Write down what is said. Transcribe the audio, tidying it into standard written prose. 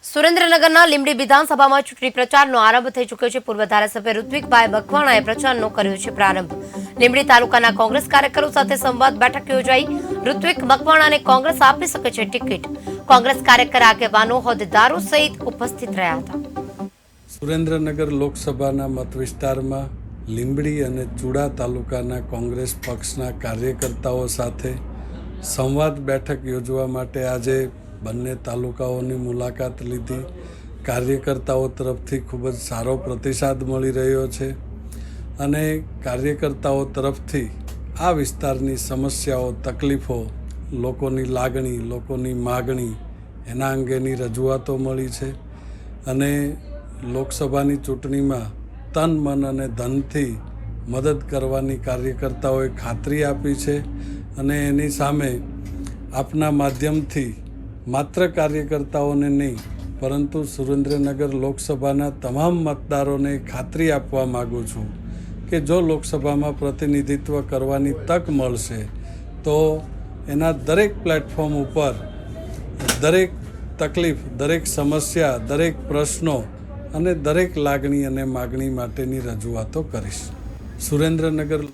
સુરેન્દ્રનગરના લીંબડી વિધાનસભામાં ચૂંટણી પ્રચારનો આરંભ થઈ ચૂક્યો છે। પૂર્વ ધારાસભ્ય ઋત્વિકભાઈ મકવાણાએ પ્રચારનો કર્યો છે પ્રારંભ। લીંબડી તાલુકાના કોંગ્રેસ કાર્યકરો સાથે સંવાદ બેઠક યોજાઈ। ઋત્વિક મકવાણાને કોંગ્રેસ આપી શકે છે ટિકિટ। કોંગ્રેસ કાર્યકર આગેવાનો હોદ્દેદારો સહિત ઉપસ્થિત રહ્યા હતા। સુરેન્દ્રનગર લોકસભાના મત વિસ્તારમાં લીંબડી અને ચુડા તાલુકાના કોંગ્રેસ પક્ષના કાર્યકર્તાઓ સાથે સંવાદ બેઠક યોજવા માટે આજે બંને તાલુકાઓની મુલાકાત લીધી। કાર્યકર્તાઓ તરફથી ખૂબ જ સારો પ્રતિસાદ મળી રહ્યો છે અને કાર્યકર્તાઓ તરફથી આ વિસ્તારની સમસ્યાઓ, તકલીફો, લોકોની લાગણી, લોકોની માગણી એના અંગેની રજૂઆતો મળી છે અને લોકસભાની ચૂંટણીમાં તન, મન અને ધનથી મદદ કરવાની કાર્યકર્તાઓએ ખાતરી આપી છે અને એની સામે આપના માધ્યમથી માત્ર કાર્યકર્તાઓને નહીં પરંતુ સુરેન્દ્રનગર લોકસભાના તમામ મતદારોને ખાતરી આપવા માગું છું કે જો લોકસભામાં પ્રતિનિધિત્વ કરવાની તક મળશે તો એના દરેક પ્લેટફોર્મ ઉપર દરેક તકલીફ, દરેક સમસ્યા, દરેક પ્રશ્નો અને દરેક લાગણી અને માગણી માટેની રજૂઆતો કરીશ। સુરેન્દ્રનગર